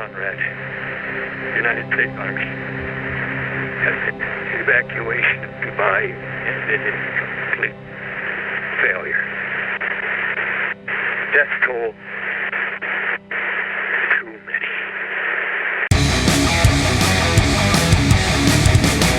Conrad. United States Army has evacuation of Dubai ended in complete failure. Death toll, too many.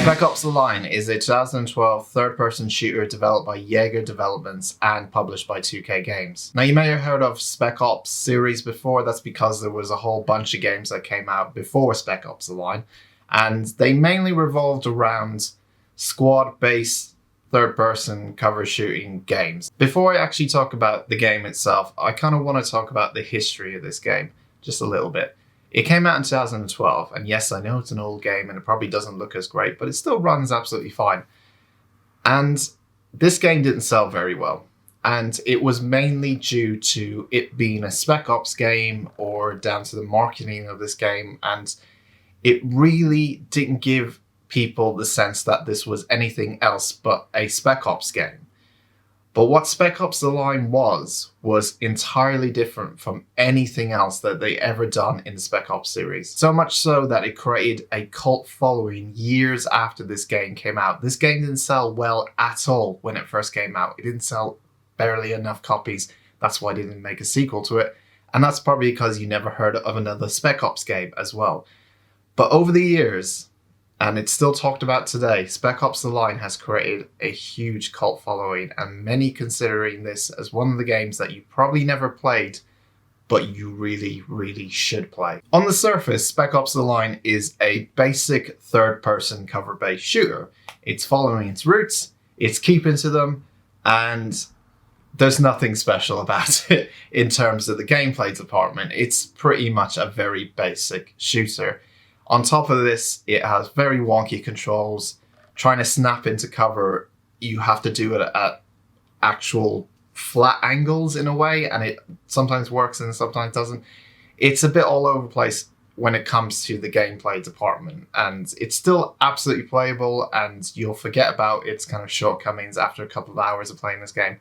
Spec Ops: The Line is a 2012 third-person shooter developed by Jaeger Developments and published by 2K Games. Now, you may have heard of Spec Ops series before. That's because there was a whole bunch of games that came out before Spec Ops: The Line, and they mainly revolved around squad-based third-person cover shooting games. Before I actually talk about the game itself, I kind of want to talk about the history of this game just a little bit. It came out in 2012, and yes, I know it's an old game and it probably doesn't look as great, but it still runs absolutely fine. And this game didn't sell very well, and it was mainly due to it being a Spec Ops game or down to the marketing of this game, and it really didn't give people the sense that this was anything else but a Spec Ops game. But what Spec Ops: The Line was entirely different from anything else that they ever done in the Spec Ops series. So much so that it created a cult following years after this game came out. This game didn't sell well at all when it first came out. It didn't sell barely enough copies. That's why they didn't make a sequel to it. And that's probably because you never heard of another Spec Ops game as well. But over the years, and it's still talked about today, Spec Ops: The Line has created a huge cult following, and many considering this as one of the games that you probably never played, but you really, really should play. On the surface, Spec Ops: The Line is a basic third-person cover-based shooter. It's following its roots, it's keeping to them, and there's nothing special about it in terms of the gameplay department. It's pretty much a very basic shooter. On top of this, it has very wonky controls. Trying to snap into cover, you have to do it at actual flat angles in a way, and it sometimes works and sometimes doesn't. It's a bit all over the place when it comes to the gameplay department, and it's still absolutely playable, and you'll forget about its kind of shortcomings after a couple of hours of playing this game.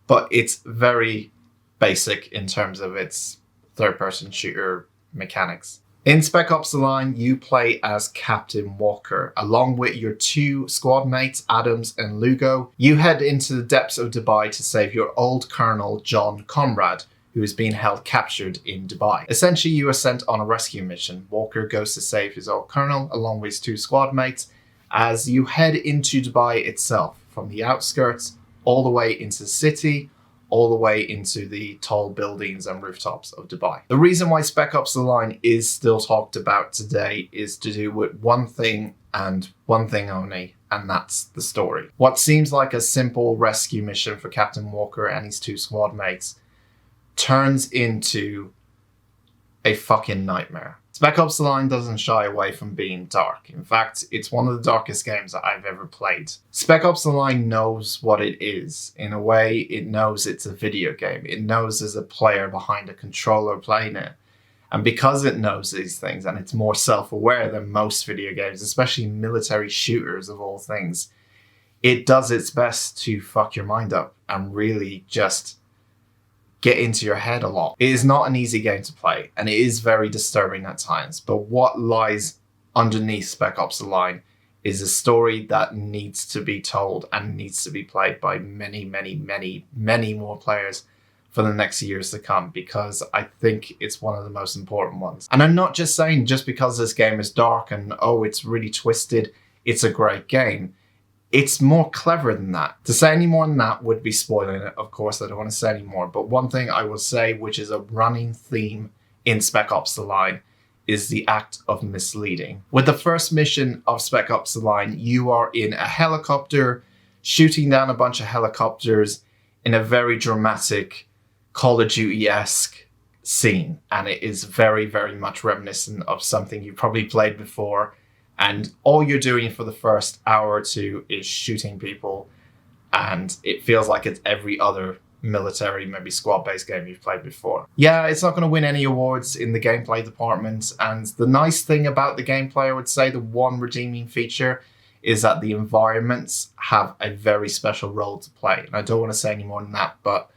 But it's very basic in terms of its third-person shooter mechanics. In Spec Ops: The Line, you play as Captain Walker, along with your two squad mates, Adams and Lugo. You head into the depths of Dubai to save your old colonel, John Conrad, who is being held captured in Dubai. Essentially, you are sent on a rescue mission. Walker goes to save his old colonel, along with his two squad mates, as you head into Dubai itself, from the outskirts, all the way into the city, all the way into the tall buildings and rooftops of Dubai. The reason why Spec Ops: The Line is still talked about today is to do with one thing and one thing only, and that's the story. What seems like a simple rescue mission for Captain Walker and his two squad mates turns into a fucking nightmare. Spec Ops: The Line doesn't shy away from being dark. In fact, it's one of the darkest games that I've ever played. Spec Ops: The Line knows what it is. In a way, it knows it's a video game. It knows there's a player behind a controller playing it. And because it knows these things, and it's more self-aware than most video games, especially military shooters of all things, it does its best to fuck your mind up and really just get into your head a lot. It is not an easy game to play, and it is very disturbing at times, but what lies underneath Spec Ops: The Line is a story that needs to be told and needs to be played by many, many, many, many more players for the next years to come, because I think it's one of the most important ones. And I'm not just saying just because this game is dark and oh, it's really twisted, it's a great game. It's more clever than that. To say any more than that would be spoiling it. Of course, I don't want to say any more. But one thing I will say, which is a running theme in Spec Ops: The Line, is the act of misleading. With the first mission of Spec Ops: The Line, you are in a helicopter, shooting down a bunch of helicopters in a very dramatic Call of Duty-esque scene. And it is very, very much reminiscent of something you probably played before. And all you're doing for the first hour or two is shooting people, and it feels like it's every other military, maybe squad-based game you've played before. Yeah, it's not going to win any awards in the gameplay department, and the nice thing about the gameplay, I would say, the one redeeming feature, is that the environments have a very special role to play. And I don't want to say any more than that, but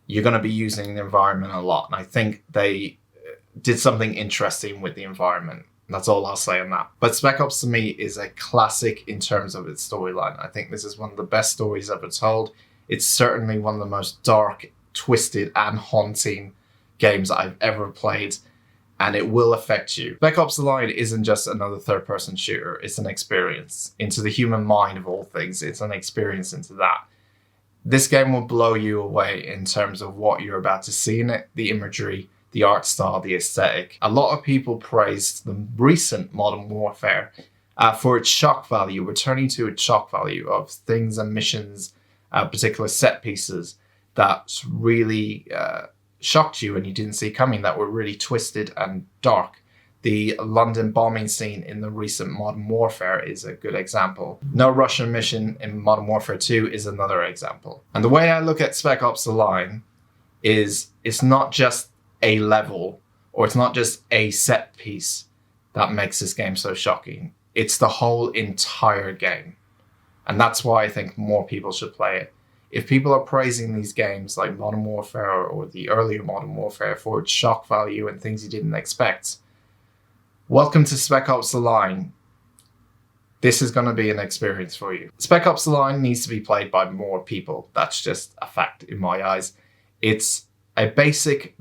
you're going to be using the environment a lot, and I think they did something interesting with the environment. That's all I'll say on that. But Spec Ops to me is a classic in terms of its storyline. I think this is one of the best stories ever told. It's certainly one of the most dark, twisted, and haunting games I've ever played, and it will affect you. Spec Ops The Line isn't just another third-person shooter. It's an experience into the human mind of all things. It's an experience into that. This game will blow you away in terms of what you're about to see in it, the imagery, the art style, the aesthetic. A lot of people praised the recent Modern Warfare for its shock value, returning to its shock value of things and missions, particular set pieces that really shocked you and you didn't see coming, that were really twisted and dark. The London bombing scene in the recent Modern Warfare is a good example. No Russian mission in Modern Warfare 2 is another example. And the way I look at Spec Ops The Line is it's not just a level, or it's not just a set piece that makes this game so shocking. It's the whole entire game. And that's why I think more people should play it. If people are praising these games like Modern Warfare or the earlier Modern Warfare for its shock value and things you didn't expect, welcome to Spec Ops The Line. This is going to be an experience for you. Spec Ops The Line needs to be played by more people. That's just a fact in my eyes. It's a basic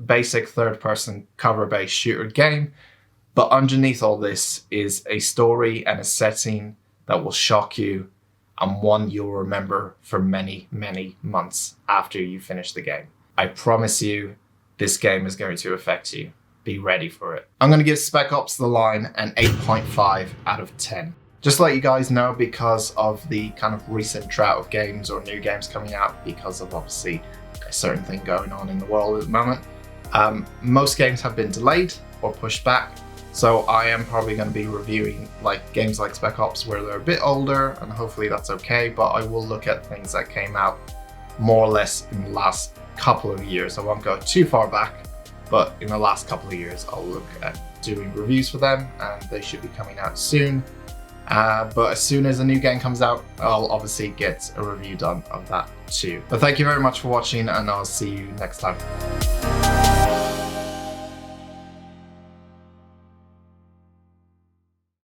third-person cover-based shooter game, but underneath all this is a story and a setting that will shock you, and one you'll remember for many, many months after you finish the game. I promise you, this game is going to affect you. Be ready for it. I'm going to give Spec Ops The Line an 8.5 out of 10. Just to let you guys know, because of the kind of recent drought of games or new games coming out, because of obviously a certain thing going on in the world at the moment, most games have been delayed or pushed back. So I am probably going to be reviewing like games like Spec Ops where they're a bit older, and hopefully that's okay, but I will look at things that came out more or less in the last couple of years. I won't go too far back, but in the last couple of years I'll look at doing reviews for them, and they should be coming out soon. But as soon as a new game comes out, I'll obviously get a review done of that too. But thank you very much for watching, and I'll see you next time.